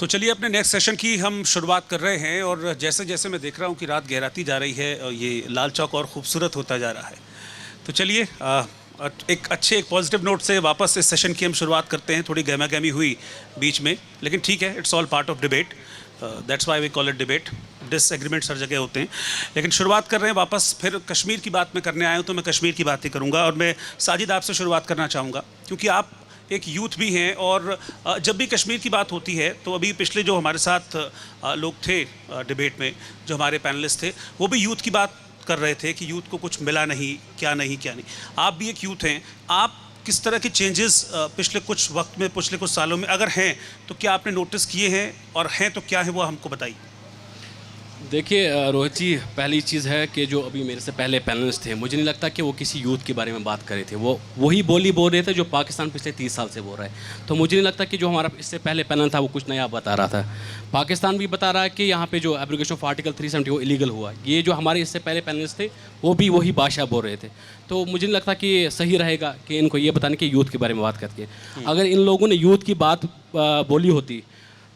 तो चलिए अपने नेक्स्ट सेशन की हम शुरुआत कर रहे हैं और जैसे जैसे मैं देख रहा हूँ कि रात गहराती जा रही है और ये लाल चौक और खूबसूरत होता जा रहा है, तो चलिए एक पॉजिटिव नोट से वापस इस सेशन की हम शुरुआत करते हैं। थोड़ी गहमा गहमी हुई बीच में, लेकिन ठीक है, it's all part of debate, that's why we call it debate. Disagreements हर जगह होते हैं, लेकिन शुरुआत कर रहे हैं वापस। फिर कश्मीर की बात मैं करने आया हूँ तो मैं कश्मीर की बात ही करूँगा और मैं साजिद आपसे शुरुआत करना चाहूँगा क्योंकि आप एक यूथ भी हैं और जब भी कश्मीर की बात होती है तो अभी पिछले जो हमारे साथ लोग थे डिबेट में, जो हमारे पैनलिस्ट थे, वो भी यूथ की बात कर रहे थे कि यूथ को कुछ मिला नहीं, क्या नहीं क्या नहीं। आप भी एक यूथ हैं, आप किस तरह के चेंजेस पिछले कुछ वक्त में, पिछले कुछ सालों में अगर हैं तो क्या आपने नोटिस किए हैं, और हैं तो क्या है वो हमको बताइए। देखिए रोहित जी, पहली चीज़ है कि जो अभी मेरे से पहले पैनलिस्ट थे, मुझे नहीं लगता कि वो किसी यूथ के बारे में बात कर रहे थे। वो वही बोल रहे थे जो पाकिस्तान पिछले 30 साल से बोल रहा है। तो मुझे नहीं लगता कि जो हमारा इससे पहले पैनल था वो कुछ नया बता रहा था। पाकिस्तान भी बता रहा है कि यहाँ पे जो एब्रोगेशन ऑफ आर्टिकल 370 वो इलीगल हुआ। ये जो हमारे इससे पहले पैनलिस्ट थे वो भी वही भाषा बोल रहे थे। तो मुझे नहीं लगता कि सही रहेगा कि इनको ये बताने कि यूथ के बारे में बात करके, अगर इन लोगों ने यूथ की बात बोली होती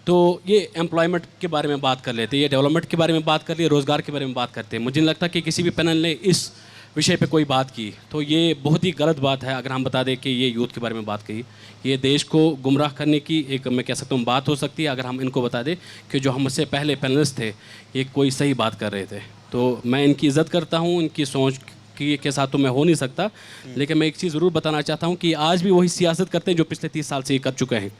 तो ये एम्प्लॉयमेंट के बारे में बात कर लेते, ये डेवलपमेंट के बारे में बात कर लिए, रोज़गार के बारे में बात करते हैं। मुझे नहीं लगता कि किसी भी पैनल ने इस विषय पे कोई बात की। तो ये बहुत ही गलत बात है अगर हम बता दें कि ये यूथ के बारे में बात की। ये देश को गुमराह करने की एक, मैं कह सकता हूँ, बात हो सकती है अगर हम इनको बता दें कि जो हमसे पहले पैनलिस्ट थे ये कोई सही बात कर रहे थे। तो मैं इनकी इज़्ज़त करता हूँ, इनकी सोच के साथ तो मैं हो नहीं सकता, लेकिन मैं एक चीज़ ज़रूर बताना चाहता हूँ कि आज भी वही सियासत करते हैं जो पिछले 30 साल से ये कर चुके हैं।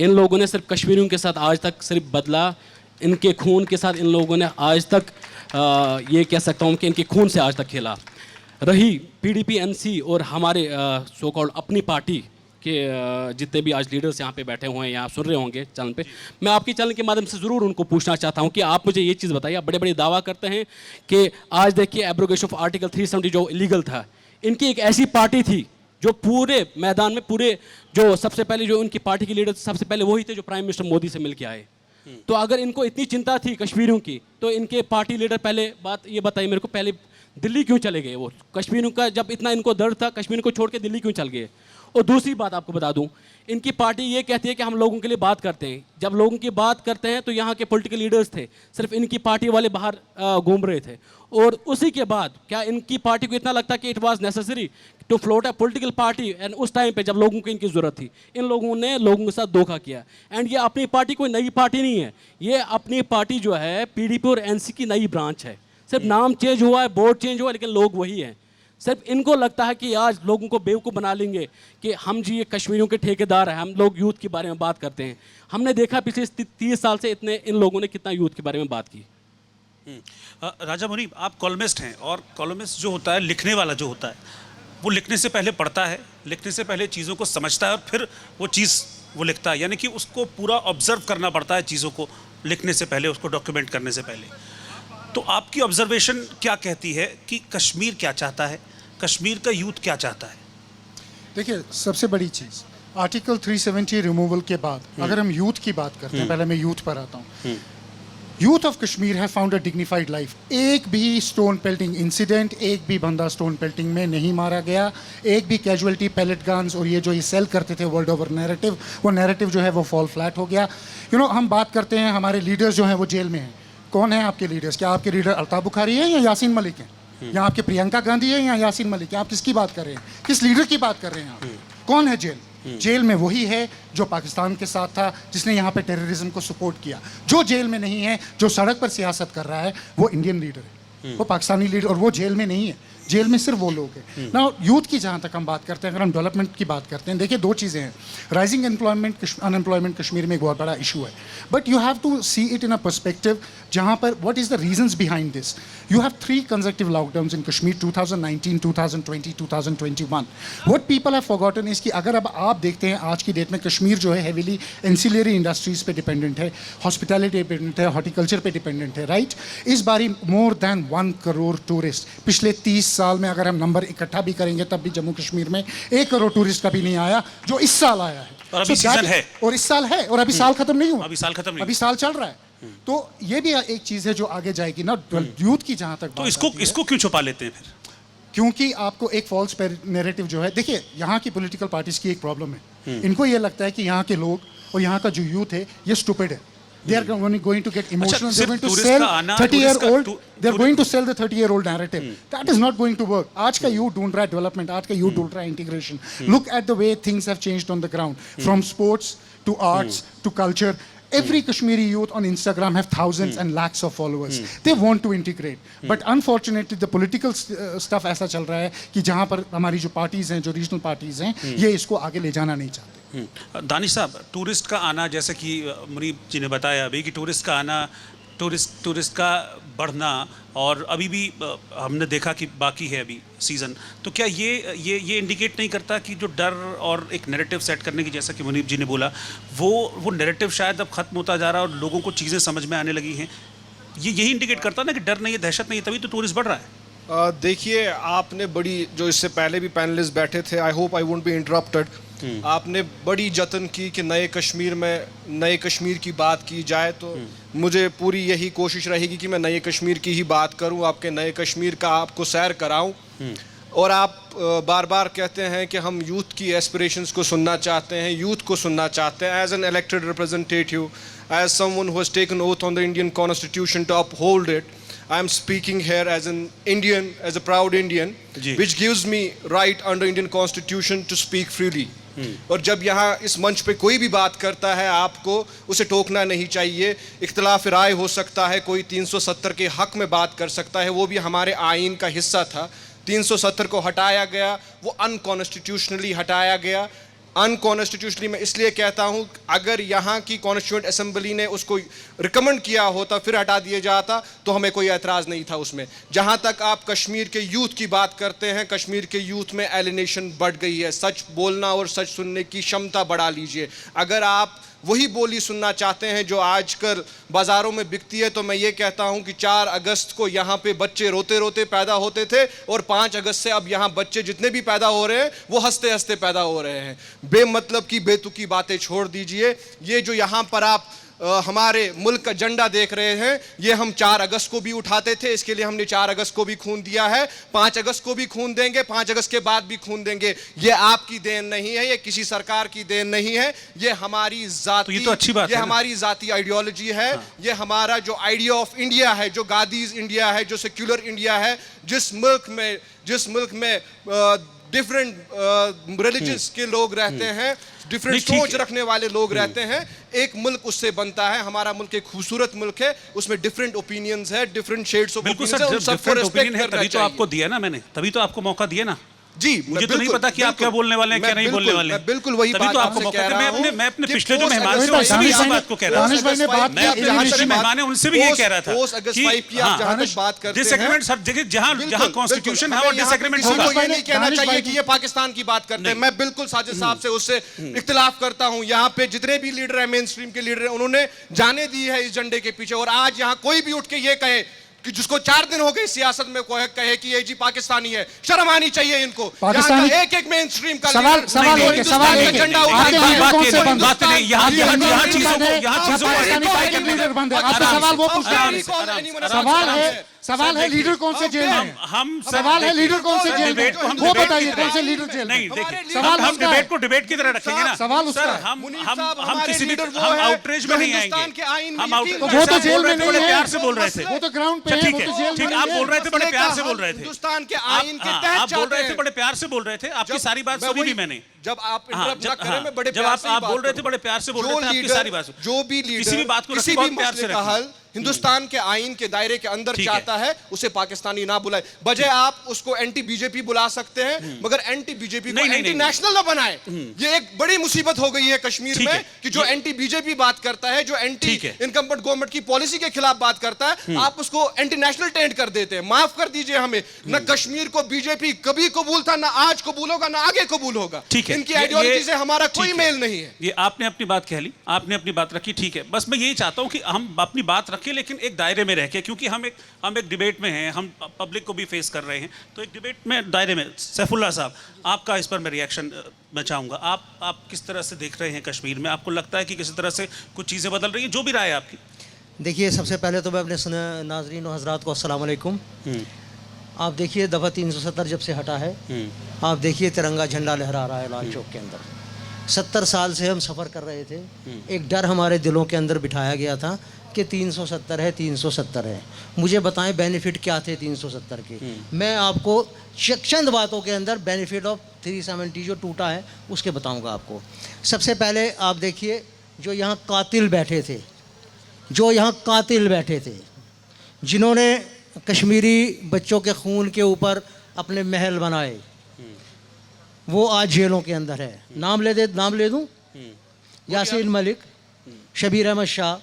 इन लोगों ने सिर्फ कश्मीरियों के साथ आज तक सिर्फ बदला, इनके खून के साथ इन लोगों ने आज तक ये कह सकता हूँ कि इनके खून से आज तक खेला। रही पीडीपी एनसी और हमारे सो कॉल्ड अपनी पार्टी के जितने भी आज लीडर्स यहाँ पे बैठे हुए हैं, यहाँ सुन रहे होंगे चैनल पे, मैं आपके चैनल के माध्यम से ज़रूर उनको पूछना चाहता हूँ कि आप मुझे ये चीज़ बताइए। आप बड़े बड़े दावा करते हैं कि आज देखिए एब्रोगेशन ऑफ आर्टिकल 370 जो इलीगल था, इनकी एक ऐसी पार्टी थी जो पूरे मैदान में, पूरे जो सबसे पहले जो उनकी पार्टी के लीडर सबसे पहले वही थे जो प्राइम मिनिस्टर मोदी से मिल के आए। तो अगर इनको इतनी चिंता थी कश्मीरियों की तो इनके पार्टी लीडर, पहले बात ये बताइए मेरे को, पहले दिल्ली क्यों चले गए? वो कश्मीरियों का जब इतना इनको दर्द था, कश्मीर को छोड़ के दिल्ली क्यों चल गए? और दूसरी बात आपको बता दूं, इनकी पार्टी ये कहती है कि हम लोगों के लिए बात करते हैं। जब लोगों की बात करते हैं तो यहाँ के पॉलिटिकल लीडर्स थे, सिर्फ इनकी पार्टी वाले बाहर घूम रहे थे। और उसी के बाद क्या इनकी पार्टी को इतना लगता कि it was necessary to float a political party? And उस टाइम पे जब लोगों को इनकी ज़रूरत थी, इन लोगों ने लोगों के साथ धोखा किया। एंड ये अपनी पार्टी कोई नई पार्टी नहीं है, ये अपनी पार्टी जो है पीडीपी और एनसी की नई ब्रांच है। सिर्फ नाम चेंज हुआ है, बोर्ड चेंज हुआ है, लेकिन लोग वही हैं। सिर्फ इनको लगता है कि आज लोगों को बेवकूफ़ बना लेंगे कि हम जी ये कश्मीरियों के ठेकेदार हैं, हम लोग यूथ के बारे में बात करते हैं। हमने देखा पिछले 30 साल से इन लोगों ने कितना यूथ के बारे में बात की। राजा मुनीब, आप कॉलमिस्ट हैं और कॉलमिस्ट जो होता है, लिखने वाला जो होता है, वो लिखने से पहले पढ़ता है, लिखने से पहले चीज़ों को समझता है और फिर वो चीज़ वो लिखता है। यानी कि उसको पूरा ऑब्जर्व करना पड़ता है चीज़ों को लिखने से पहले, उसको डॉक्यूमेंट करने से पहले। तो आपकी ऑब्जर्वेशन क्या कहती है कि कश्मीर क्या चाहता है, कश्मीर का यूथ क्या चाहता है? देखिए, सबसे बड़ी चीज़ आर्टिकल 370 रिमूवल के बाद अगर हम यूथ की बात करते हैं, पहले मैं यूथ पर आता हूँ। यूथ ऑफ कश्मीर है फाउंड अ डिग्निफाइड लाइफ। एक भी स्टोन पेल्टिंग इंसिडेंट, एक भी बंदा स्टोन पेल्टिंग में नहीं मारा गया, एक भी कैजुअलिटी, पैलेट गन्स और ये जो ये सेल करते थे वर्ल्ड ओवर नैरेटिव, वो नैरेटिव जो है वो फॉल फ्लैट हो गया। हम बात करते हैं हमारे लीडर्स जो हैं वो जेल में हैं। कौन है आपके लीडर्स? क्या आपके लीडर अल्ताफ बुखारी है या यासीन मलिक हैं? या आपके प्रियंका गांधी है या यासीन मलिक है? आप किसकी बात कर रहे हैं? किस लीडर की बात कर रहे हैं आप? कौन है जेल? जेल में वही है जो पाकिस्तान के साथ था, जिसने यहाँ पे टेररिज्म को सपोर्ट किया। जो जेल में नहीं है, जो सड़क पर सियासत कर रहा है, वो इंडियन लीडर है, वो पाकिस्तानी लीडर, और वो जेल में नहीं है। जेल में सिर्फ वो लोग हैं ना। यूथ की जहाँ तक हम बात करते हैं, अगर हम डेवलपमेंट की बात करते हैं, देखिए दो चीज़ें हैं। राइजिंग अनएम्प्लॉयमेंट कश्मीर में एक बहुत बड़ा इशू है, but you have to see it in a perspective जहाँ पर what is the reasons behind this. You have 3 consecutive lockdowns in Kashmir, 2019, 2020, 2021। What people have forgotten is कि अगर अब आप देखते हैं आज की डेट में कश्मीर जो है हेविली एंसिलरी इंडस्ट्रीज़ पे डिपेंडेंट है, हॉस्पिटैलिटी पे डिपेंडेंट है, हॉर्टिकल्चर पे डिपेंडेंट है, राइट। इस बारी मोर दैन 1 करोड़ टूरिस्ट पिछले 30 साल में, अगर हम नंबर इकट्ठा भी करेंगे तब भी जम्मू कश्मीर में 1 करोड़ टूरिस्ट कभी नहीं आया, जो इस साल आया है। और अभी सीजन है, और इस साल है, और अभी साल खत्म नहीं हुआ, अभी साल खत्म नहीं, अभी साल चल रहा है। तो ये भी एक चीज है जो आगे जाएगी ना यूथ की जहां तक। तो इसको क्यों छुपा लेते हैं फिर? क्योंकि आपको एक फॉल्स नैरेटिव जो है, देखिए यहाँ की पॉलिटिकल पार्टीज की एक प्रॉब्लम है। इनको ये लगता है कि यहाँ के लोग और यहाँ का जो यूथ है ये स्टूपिड है. They are going to get emotional. They're सिर्फ going to tourist sell का आना, 30-year-old. tourist They're going to sell the 30-year-old narrative. That is not going to work. आज का youth ढूंढ रहा है development. आज का youth ढूंढ रहा है integration. Look at the way things have changed on the ground, from sports to arts to culture. Every Kashmiri youth on Instagram have thousands and lakhs of followers. They want to integrate. But unfortunately, the political stuff ऐसा चल रहा है कि जहाँ पर हमारी जो parties हैं, जो regional parties हैं, ये इसको आगे ले जाना नहीं चाहते. दानिश साहब, टूरिस्ट का आना, जैसे कि मुनीब जी ने बताया अभी कि टूरिस्ट का आना, टूरिस्ट का बढ़ना, और अभी भी हमने देखा कि बाकी है अभी सीज़न, तो क्या ये इंडिकेट नहीं करता कि जो डर और एक नैरेटिव सेट करने की, जैसा कि मुनीब जी ने बोला, वो नैरेटिव शायद अब ख़त्म होता जा रहा है और लोगों को चीज़ें समझ में आने लगी हैं? ये यही इंडिकेट करता ना कि डर नहीं है, दहशत नहीं है, तभी तो टूरिस्ट बढ़ रहा है. देखिए, आपने बड़ी, जो इससे पहले भी पैनलिस्ट बैठे थे, I hope I won't be interrupted, आपने बड़ी जतन की कि नए कश्मीर की बात की जाए, तो मुझे पूरी यही कोशिश रहेगी कि मैं नए कश्मीर की ही बात करूं, आपके नए कश्मीर का आपको सैर कराऊं. और आप बार बार कहते हैं कि हम यूथ की एस्पिरेशंस को सुनना चाहते हैं, यूथ को सुनना चाहते हैं. As an elected representative, as someone who has taken oath on the Indian constitution to uphold it, I am speaking here as an Indian, as a proud Indian, which gives me right under Indian Constitution to speak freely. और जब यहाँ इस मंच पे कोई भी बात करता है, आपको उसे टोकना नहीं चाहिए. इख्तिलाफ राय हो सकता है, कोई 370 के हक में बात कर सकता है, वो भी हमारे आइन का हिस्सा था. 370 को हटाया गया, वो अनकॉन्स्टिट्यूशनली हटाया गया. अनकॉन्स्टिट्यूशनली मैं इसलिए कहता हूँ, अगर यहाँ की कॉन्स्टिट्यूएंट असेंबली ने उसको रिकमेंड किया होता, फिर हटा दिया जाता, तो हमें कोई एतराज़ नहीं था उसमें. जहाँ तक आप कश्मीर के यूथ की बात करते हैं, कश्मीर के यूथ में एलिनेशन बढ़ गई है. सच बोलना और सच सुनने की क्षमता बढ़ा लीजिए. अगर आप वही बोली सुनना चाहते हैं जो आजकल बाज़ारों में बिकती है, तो मैं ये कहता हूं कि 4 अगस्त को यहाँ पे बच्चे रोते रोते पैदा होते थे, और 5 अगस्त से अब यहाँ बच्चे जितने भी पैदा हो रहे हैं वो हंसते हंसते पैदा हो रहे हैं. बेमतलब की बेतुकी बातें छोड़ दीजिए. ये जो यहाँ पर आप हमारे मुल्क का झंडा देख रहे हैं, ये हम 4 अगस्त को भी उठाते थे, इसके लिए हमने 4 अगस्त को भी खून दिया है, 5 अगस्त को भी खून देंगे, 5 अगस्त के बाद भी खून देंगे. ये आपकी देन नहीं है, ये किसी सरकार की देन नहीं है, ये हमारी जाती, तो ये तो अच्छी बात ये है, हमारी जाती आइडियोलॉजी है. ये हमारा जो आइडिया ऑफ इंडिया है, जो गादीज इंडिया है, जो सेक्युलर इंडिया है, जिस मुल्क में डिफरेंट रिलीजन्स के लोग रहते हैं, डिफरेंट सोच रखने वाले लोग रहते हैं, एक मुल्क उससे बनता है. हमारा मुल्क एक खूबसूरत मुल्क है, उसमें डिफरेंट ओपिनियंस है, डिफरेंट शेड्स ऑफ ओपिनियंस है, उन सबको रिस्पेक्ट करना चाहिए. तभी तो आपको दिया ना मैंने, तभी तो आपको मौका दिया ना जी. मुझे तो नहीं पता कि आप क्या बोलने वाले हैं, क्या नहीं बोलने वाले हैं. मैं बिल्कुल वही बात आपको मौका दिया. मैं अपने पिछले जो मेहमान थे उनसे भी इसी बात को कह रहा था. मैं अपने पिछले मेहमान हैं उनसे भी ये कह रहा था कि बात करते हैं डिसएग्रीमेंट सर जगह, जहां कॉन्स्टिट्यूशन है और डिसएग्रीमेंट होगा. ये नहीं कहना चाहिए कि ये पाकिस्तान की बात करते हैं. मैं बिल्कुल साजिद साहब से उससे इख्तिलाफ करता हूं. यहाँ पे जितने भी लीडर हैं, मेन स्ट्रीम के लीडर हैं, उन्होंने जाने दी है इस झंडे के पीछे. और आज यहाँ कोई भी उठ के ये कहे कि जिसको 4 दिन हो गए सियासत में, कोई कहे कि ये जी पाकिस्तानी है, शर्म आनी चाहिए इनको. पाकिस्तानी एक मेन स्ट्रीम का सवाल झंडा झंडा सवाल है लीडर कौन से जेल में. हम सवाल है लीडर कौन से जेल में, वो बताइए कौन से लीडर जेल में. नहीं देखिए, सवाल हम डिबेट को डिबेट की तरह रखेंगे ना. सवाल उसका सर, हम किसी भी हम आउटरीच में नहीं आएंगे. हम वो तो जेल में नहीं है, प्यार से बोल रहे थे. वो तो ग्राउंड पे है, वो तो जेल में ठीक, आप बोल रहे थे, बड़े प्यार से बोल रहे थे. हिंदुस्तान के आइन के तहत आप बोल रहे थे, बड़े प्यार से बोल रहे थे. आपकी सारी बात सुनी भी मैंने. जब आप इंटरप्ट ना करें, मैं बड़े जब आप बोल रहे थे, बड़े प्यार से बोल रहे थे. आपकी सारी बात जो भी लीडर किसी भी बात को किसी भी मसले का हल हिंदुस्तान के आइन के दायरे के अंदर चाहता है, उसे पाकिस्तानी ना बुलाए. बजाय आप उसको एंटी बीजेपी बुला सकते हैं, मगर एंटी बीजेपी को एंटी नेशनल ना बनाए. ये एक बड़ी मुसीबत हो गई है कश्मीर में कि जो एंटी बीजेपी बात करता है, जो एंटी इनकम्बेंट गवर्नमेंट की पॉलिसी के खिलाफ बात करता है, आप उसको एंटी नेशनल टेंट कर देते हैं. माफ कर दीजिए हमें. न कश्मीर को बीजेपी कभी कबूल था, ना आज कबूल होगा, ना आगे कबूल होगा. इनकी आइडियोलॉजी से हमारा कोई मेल नहीं है. ये आपने अपनी बात कह ली, आपने अपनी बात रखी, ठीक है. बस मैं यही चाहता हूं कि हम अपनी बात रखें, लेकिन एक दायरे में रह के, क्योंकि हम एक डिबेट में हैं, हम पब्लिक को भी फेस कर रहे हैं, तो एक डिबेट में दायरे में. सैफुल्लाह साहब, आपका इस पर मैं रिएक्शन मैं चाहूँगा. आप किस तरह से देख रहे हैं कश्मीर में? आपको लगता है कि किसी तरह से कुछ चीज़ें बदल रही हैं? जो भी राय है आपकी. देखिए, सबसे पहले तो मैं अपने नाजरीन और हजरात को अस्सलाम वालेकुम. आप देखिए, दफ़ा 370 जब से हटा है, आप देखिए तिरंगा झंडा लहरा रहा है लाल चौक के अंदर. 70 साल से हम सफ़र कर रहे थे। एक डर हमारे दिलों के अंदर बिठाया गया था कि 370 है, 370 है। मुझे बताएं बेनिफिट क्या थे 370 के। मैं आपको चंद बातों के अंदर बेनिफिट ऑफ 370 जो टूटा है उसके बताऊंगा आपको। सबसे पहले आप देखिए, जो यहाँ कातिल बैठे थे, जो यहाँ कातिल बैठे थे, जिन्होंने कश्मीरी बच्चों के खून के ऊपर अपने महल बनाए, वो आज जेलों के अंदर है। नाम ले दूं? यासीन मलिक, शबीर अहमद शाह,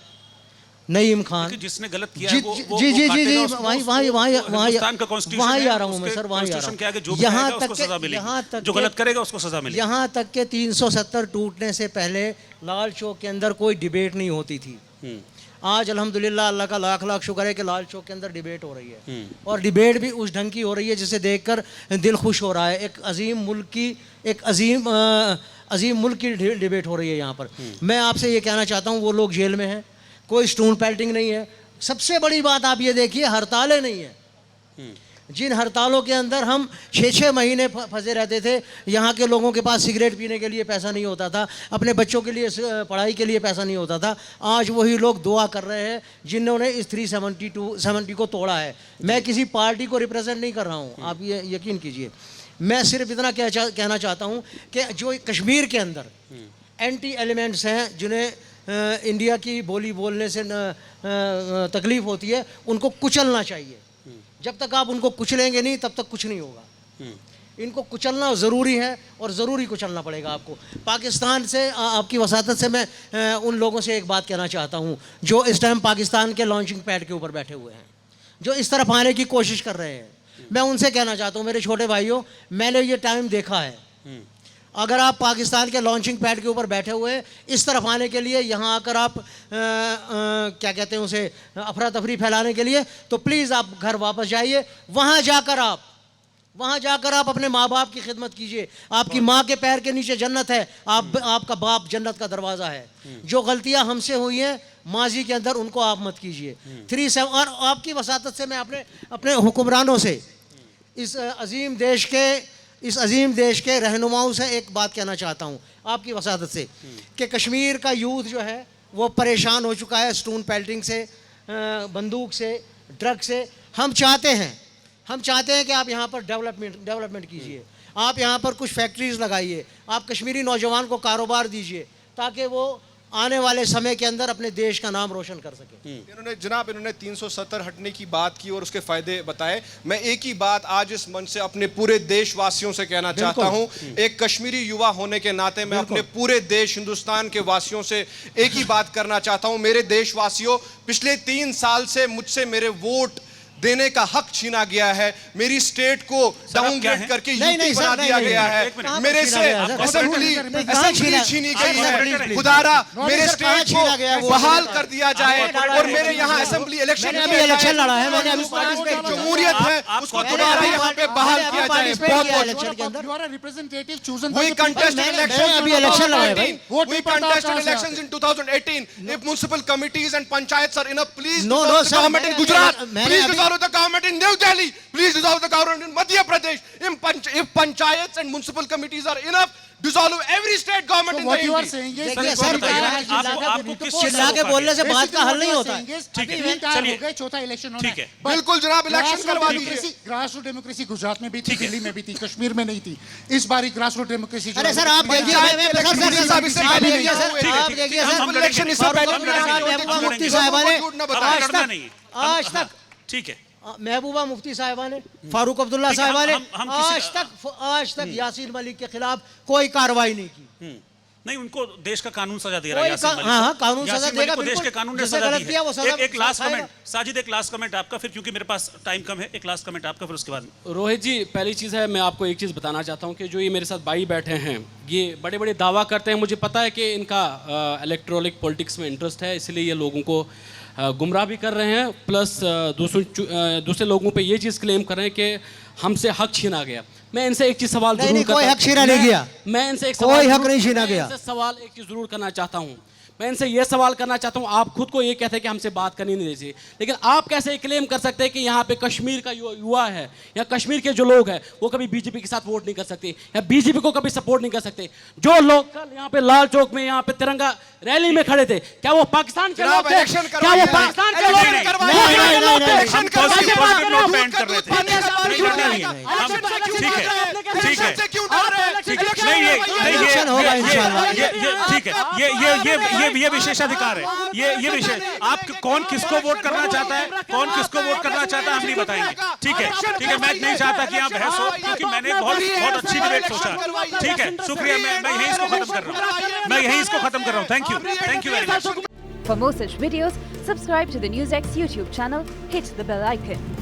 नईम खान। कि जिसने गलत किया जी है वो जी जी जी काटेगा जी उसको, वहीं हिंदुस्तान का कॉन्स्टिट्यूशन वहीं है, आ रहा हूँ मैं उसके सर, वहीं आ रहा कॉन्स्टिट्यूशन हूँ। के आगे जो भी आएगा उसको सजा मिलेगी, जो गलत करेगा उसको सजा मिलेगी। यहाँ तक के 370 टूटने से पहले लाल चौक के अंदर कोई डिबेट नहीं होती थी। आज अल्हम्दुलिल्लाह अल्लाह का लाख लाख शुक्र है कि लाल चौक के अंदर डिबेट हो रही है, और डिबेट भी उस ढंग की हो रही है जिसे देखकर दिल खुश हो रहा है। एक अजीम मुल्क की डिबेट हो रही है यहाँ पर। मैं आपसे ये कहना चाहता हूँ, वो लोग जेल में हैं, कोई स्टोन पेल्टिंग नहीं है। सबसे बड़ी बात आप ये देखिए, हड़तालें नहीं है। जिन हड़तालों के अंदर हम 6-6 महीने फंसे रहते थे, यहाँ के लोगों के पास सिगरेट पीने के लिए पैसा नहीं होता था, अपने बच्चों के लिए पढ़ाई के लिए पैसा नहीं होता था। आज वही लोग दुआ कर रहे हैं जिन्होंने इस 370 को तोड़ा है। मैं किसी पार्टी को रिप्रेजेंट नहीं कर रहा हूँ, आप ये यकीन कीजिए। मैं सिर्फ इतना कहना चाहता हूँ कि जो कश्मीर के अंदर एंटी एलिमेंट्स हैं, जिन्हें इंडिया की बोली बोलने से तकलीफ़ होती है, उनको कुचलना चाहिए। जब तक आप उनको कुचलेंगे नहीं तब तक कुछ नहीं होगा। इनको कुचलना ज़रूरी है और ज़रूरी कुचलना पड़ेगा आपको। पाकिस्तान से आपकी वसातत से मैं उन लोगों से एक बात कहना चाहता हूँ जो इस टाइम पाकिस्तान के लॉन्चिंग पैड के ऊपर बैठे हुए हैं, जो इस तरफ आने की कोशिश कर रहे हैं। मैं उनसे कहना चाहता हूँ, मेरे छोटे भाइयों, मैंने ये टाइम देखा है। अगर आप पाकिस्तान के लॉन्चिंग पैड के ऊपर बैठे हुए इस तरफ आने के लिए, यहाँ आकर आप क्या कहते हैं उसे, अफरा तफरी फैलाने के लिए, तो प्लीज़ आप घर वापस जाइए। वहाँ जाकर आप अपने माँ बाप की खिदमत कीजिए। आपकी माँ के पैर के नीचे जन्नत है, आपका बाप जन्नत का दरवाज़ा है। जो गलतियाँ हमसे हुई हैं माजी के अंदर, उनको आप मत कीजिए। 37 और आपकी वसातत से मैं अपने हुक्मरानों से, इस अजीम देश के रहनुमाओं से एक बात कहना चाहता हूँ, आपकी वसादत से, कि कश्मीर का यूथ जो है वो परेशान हो चुका है स्टोन पेल्टिंग से, बंदूक से, ड्रग से। हम चाहते हैं कि आप यहाँ पर डेवलपमेंट कीजिए। आप यहाँ पर कुछ फैक्ट्रीज़ लगाइए, आप कश्मीरी नौजवान को कारोबार दीजिए, ताकि वो आने वाले समय के अंदर अपने देश का नाम रोशन कर सके। इन्होंने 370 हटने की बात की और उसके फायदे बताए। मैं एक ही बात आज इस मंच से अपने पूरे देशवासियों से कहना चाहता हूं। एक कश्मीरी युवा होने के नाते मैं अपने पूरे देश हिंदुस्तान के वासियों से एक ही बात करना चाहता हूं। मेरे देशवासियों, पिछले 3 साल से मुझसे मेरे वोट देने का हक छीना गया है। मेरी स्टेट को डाउनग्रेड करके यूपी बना दिया गया है। मेरे से असेंबली छीनी गई है। खुदारा मेरे स्टेट को बहाल कर दिया जाए और मेरे यहाँ असेंबली इलेक्शन लड़ा है, मैंने अभी जमहूरियत है उसको दोबारा यहाँ पे बहाल किया जाए। We contested elections in 2018. If municipal committees and panchayats are enough, please dissolve the government in Gujarat. Please dissolve the government in New Delhi. Please dissolve the government in Madhya Pradesh. If panchayats and municipal committees are enough, dissolve every state government in the UP. चिल्ला के बोलने से बात का हल नहीं होता है। चलिए, चौथा इलेक्शन ठीक है। बिल्कुल जनाब, इलेक्शन करवा दीजिए। ग्रास रूट डेमोक्रेसी गुजरात में भी थी, दिल्ली में भी थी, कश्मीर में नहीं थी। इस बारी ग्रास रूट डेमोक्रेसी। अरे सर आप देखिए, मुफ्ती साहिबा ने आज तक ठीक है, महबूबा मुफ्ती साहिबा ने, फारूक अब्दुल्ला साहिबा ने आज तक यासीन मलिक के खिलाफ कोई कार्रवाई नहीं की। नहीं, उनको देश का कानून सजा दे रहा है यासीन मलिक। हाँ, कानून सजा यासीन देगा, मलिक को देश के कानून ने जिसने सजा गलत दी किया वो सजा है। एक लास्ट खाएगा। कमेंट साजिद, एक लास्ट कमेंट आपका, फिर क्योंकि मेरे पास टाइम कम है, एक लास्ट कमेंट आपका, फिर उसके बाद रोहित जी, पहली चीज़ है, मैं आपको एक चीज़ बताना चाहता हूँ कि जो ये मेरे साथ भाई बैठे हैं, ये बड़े बड़े दावा करते हैं। मुझे पता है कि इनका इलेक्ट्रॉनिक पॉलिटिक्स में इंटरेस्ट है, इसलिए ये लोगों को गुमराह भी कर रहे हैं, प्लस दूसरे लोगों पे ये चीज़ क्लेम कर रहे हैं कि हमसे हक छीना गया। मैं इनसे एक चीज़ सवाल नहीं, कोई हक छीना नहीं गया। मैं इनसे एक कोई हक नहीं छीना गया। सवाल एक चीज़ ज़रूर करना चाहता हूँ। मैं इनसे ये सवाल करना चाहता हूँ, आप खुद को ये कहते हैं कि हमसे बात करनी नहीं चाहिए, लेकिन आप कैसे क्लेम कर सकते हैं कि यहाँ पे कश्मीर का युवा है या कश्मीर के जो लोग हैं वो कभी बीजेपी के साथ वोट नहीं कर सकते या बीजेपी को कभी सपोर्ट नहीं कर सकते? जो लोग कल यहाँ पे लाल चौक में यहाँ पे तिरंगा रैली में खड़े थे, क्या वो पाकिस्तान के लोग थे? क्या वो पाकिस्तान के लोग थे? हम पॉजिटिव नोट पे एंड कर रहे थे। ठीक है, ठीक है, ठीक है, नहीं ये ठीक है, ये विशेषाधिकार है, ये विशेष, आप कौन किसको वोट करना चाहता है, कौन किसको वोट करना चाहता है हम नहीं बताएंगे। ठीक है, ठीक है, मैं नहीं चाहता कि यहाँ बहस हो, क्योंकि मैंने बहुत अच्छी डिबेट सोचा। ठीक है, शुक्रिया, मैं यहीं इसको खत्म कर रहा हूँ, thank you very much. For more such videos, subscribe to the NewsX YouTube channel, hit the bell icon.